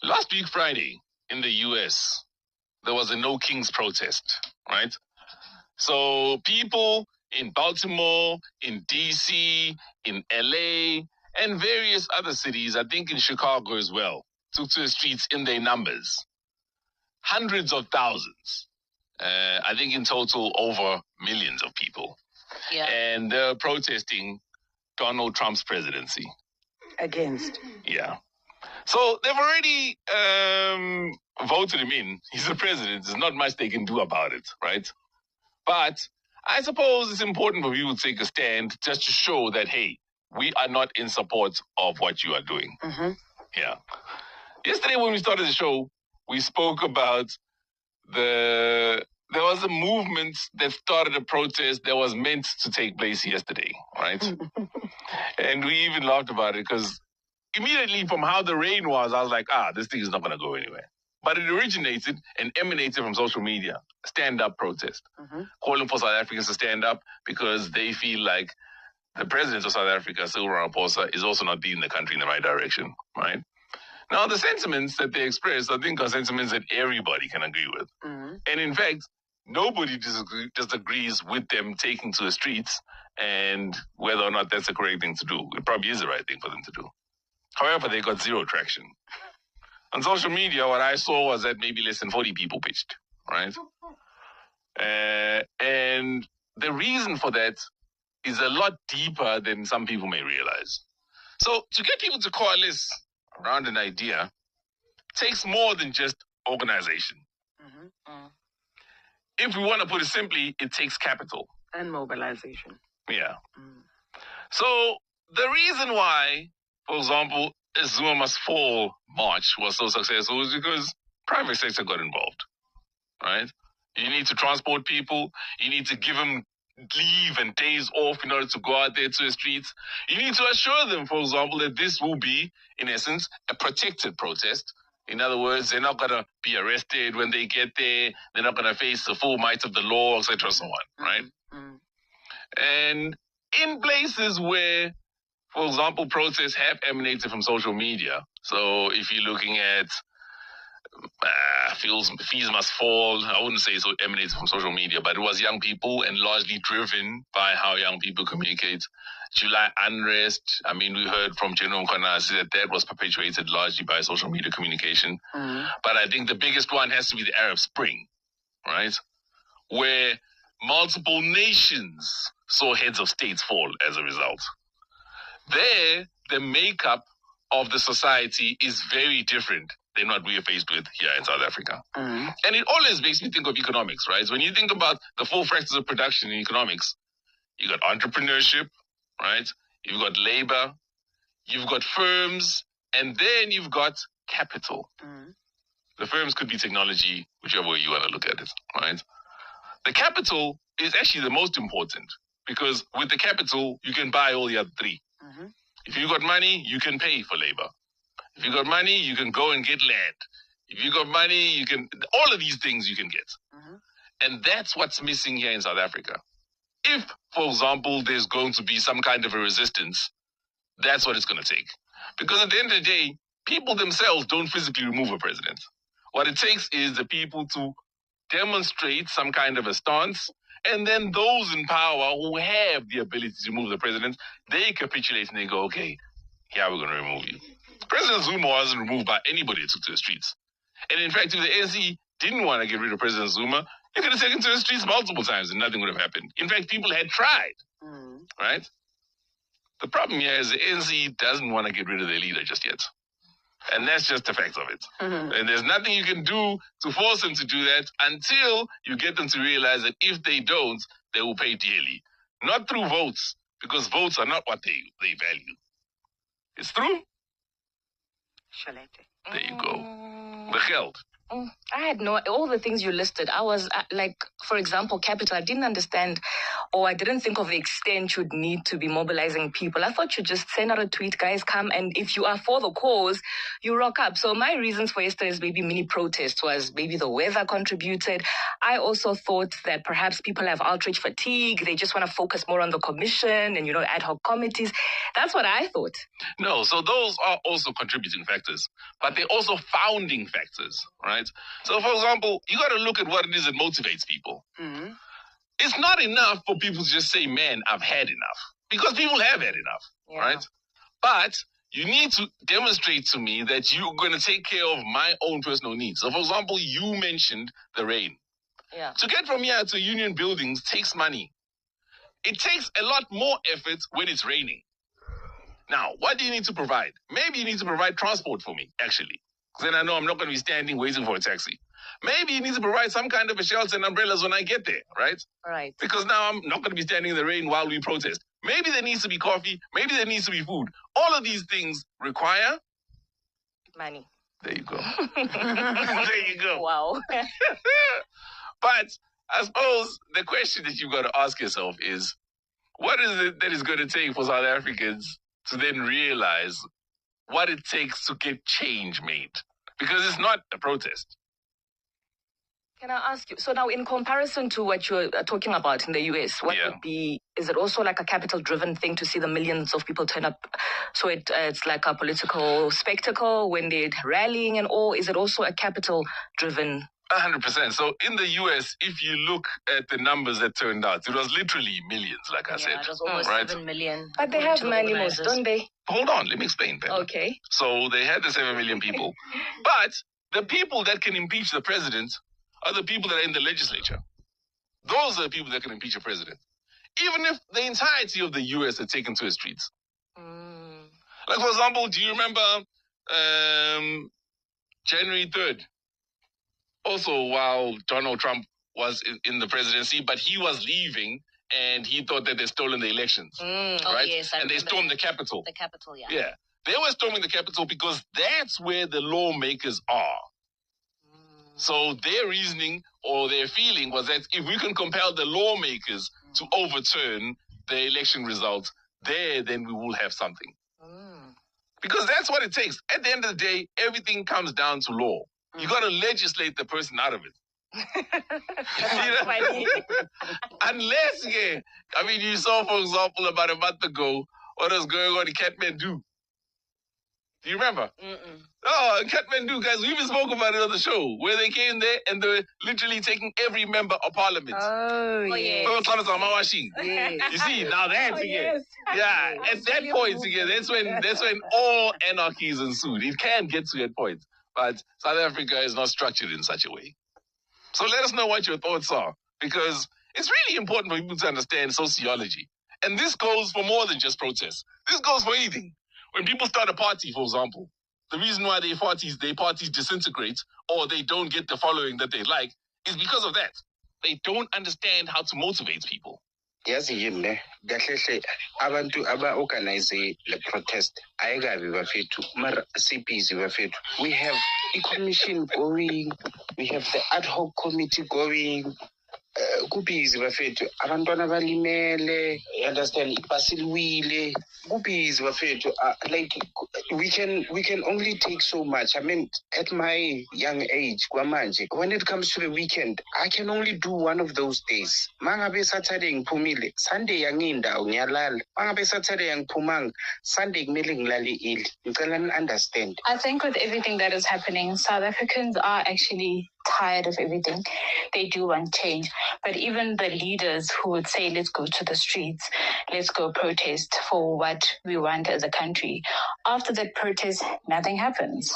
Last week, Friday, in the US, there was a No Kings protest, right? So people in Baltimore, in DC, in LA, and various other cities, I think in Chicago as well, took to the streets in their numbers. Hundreds of thousands. I think in total over millions of people. Yeah. And they're protesting Donald Trump's presidency. Against. Yeah. So they've already voted him in. He's the president. There's not much they can do about it, right? But I suppose it's important for people to take a stand just to show that, hey, we are not in support of what you are doing. Mm-hmm. Yeah. Yesterday when we started the show, we spoke about there was a movement that started a protest that was meant to take place yesterday, right? And we even laughed about it because immediately from how the rain was, I was like, this thing is not going to go anywhere. But it originated and emanated from social media, stand-up protest, calling for South Africans to stand up because they feel like the president of South Africa, Cyril Ramaphosa, is also not leading the country in the right direction, right? Now, the sentiments that they express, I think, are sentiments that everybody can agree with. And in fact, nobody disagrees with them taking to the streets and whether or not that's the correct thing to do. It probably is the right thing for them to do. However, they got zero traction. On social media, what I saw was that maybe less than 40 people pitched, right? And the reason for that is a lot deeper than some people may realize. So to get people to coalesce around an idea takes more than just organization. If we want to put it simply, it takes capital. And mobilization. Yeah. So the reason why, for example, a Zuma Must Fall march was so successful is because private sector got involved, right? You need to transport people. You need to give them leave and days off in order to go out there to the streets. You need to assure them, for example, that this will be, in essence, a protected protest. In other words, they're not going to be arrested when they get there. They're not going to face the full might of the law, etc., so on, right? And in places where, for example, protests have emanated from social media. So if you're looking at fees must fall, I wouldn't say so emanated from social media, but it was young people and largely driven by how young people communicate. July unrest, I mean, we heard from General Mkhwanazi that was perpetuated largely by social media communication. But I think the biggest one has to be the Arab Spring, right? Where multiple nations saw heads of states fall as a result. There, the makeup of the society is very different than what we are faced with here in South Africa. And it always makes me think of economics, right? When you think about the four factors of production in economics, you got entrepreneurship, right? You've got labor, you've got firms, and then you've got capital. The firms could be technology, whichever way you want to look at it, right? The capital is actually the most important because with the capital, you can buy all the other three. If you got money, you can pay for labor. If you got money, you can go and get land. If you got money, you can, all of these things you can get. And that's what's missing here in South Africa. If, for example, there's going to be some kind of a resistance, that's what it's going to take. Because at the end of the day, people themselves don't physically remove a president. What it takes is the people to demonstrate some kind of a stance, and then those in power who have the ability to remove the president, they capitulate and they go, okay, yeah, we're going to remove you. President Zuma wasn't removed by anybody that took to the streets. And in fact, if the ANC didn't want to get rid of President Zuma, they could have taken to the streets multiple times and nothing would have happened. In fact, people had tried, right? The problem here is the ANC doesn't want to get rid of their leader just yet. And that's just the fact of it. And there's nothing you can do to force them to do that until you get them to realize that if they don't, they will pay dearly. Not through votes, because votes are not what they value. It's through. There you go. The geld. I had all the things you listed. I was like, for example, capital. I didn't understand, or I didn't think of the extent you'd need to be mobilizing people. I thought you'd just send out a tweet, guys, come, and if you are for the cause, you rock up. So my reasons for yesterday's maybe mini protest was maybe the weather contributed. I also thought that perhaps people have outrage fatigue. They just want to focus more on the commission and, ad hoc committees. That's what I thought. No, so those are also contributing factors, but they're also founding factors, right? So, for example, you got to look at what it is that motivates people. Mm-hmm. It's not enough for people to just say, man, I've had enough. Because people have had enough, right? But you need to demonstrate to me that you're going to take care of my own personal needs. So, for example, you mentioned the rain. Yeah. To get from here to Union Buildings takes money. It takes a lot more effort when it's raining. Now, what do you need to provide? Maybe you need to provide transport for me, actually. Because then I know I'm not going to be standing waiting for a taxi. Maybe you need to provide some kind of a shelter and umbrellas when I get there, right? Right. Because now I'm not going to be standing in the rain while we protest. Maybe there needs to be coffee. Maybe there needs to be food. All of these things require money. There you go. There you go. Wow. But I suppose the question that you've got to ask yourself is, what is it that is going to take for South Africans to then realize what it takes to get change made? Because it's not a protest. Can I ask you, so now in comparison to what you're talking about in the US, what would be, is it also like a capital-driven thing to see the millions of people turn up? So it's like a political spectacle when they're rallying and all? Is it also a capital-driven? 100%. So in the US, if you look at the numbers that turned out, it was literally millions, like I said. It was almost 7 million. But they have many more, don't they? Hold on, let me explain, Pam. Okay. So they had the 7 million people. But the people that can impeach the president are the people that are in the legislature. Those are the people that can impeach a president. Even if the entirety of the US are taken to the streets. Like, for example, do you remember January 3rd? Also, while Donald Trump was in the presidency, but he was leaving and he thought that they'd stolen the elections. Right? Oh, yes, and they stormed the Capitol. The Capitol, yeah. Yeah. They were storming the Capitol because that's where the lawmakers are. So their reasoning or their feeling was that if we can compel the lawmakers to overturn the election results, then we will have something. Because that's what it takes. At the end of the day, everything comes down to law. You got to legislate the person out of it. Unless, you saw, for example, about a month ago, what was going on in Kathmandu. Do you remember? Oh, Kathmandu, guys, we even spoke about it on the show, where they came there and they were literally taking every member of parliament. Oh, yes. You see, now that's again. Yeah, at that point again, that's when all anarchies ensued. It can get to that point. But South Africa is not structured in such a way. So let us know what your thoughts are, because it's really important for people to understand sociology. And this goes for more than just protests. This goes for anything. When people start a party, for example, the reason why their parties disintegrate or they don't get the following that they like is because of that. They don't understand how to motivate people. Yes, kahle abantu aba-organize le protest ayikabi bafethu mara sibhizi bafethu. We have a commission going, we have the ad hoc committee going. Kubhizi bafethu, abantwana balimele, you understand, basilwile, kubhizi bafethu. Like we can only take so much. I mean, at my young age, kwamanje, when it comes to the weekend, I can only do one of those days. Mangabe Saturday ngphumile, Sunday yangindawo ngiyalala. Mangabe Saturday yangiphumanga, Sunday kumele ngilale early. Ngicela understand. I think with everything that is happening, South Africans are actually tired of everything. They do want change. But even the leaders who would say, let's go to the streets, let's go protest for what we want as a country, after that protest, nothing happens.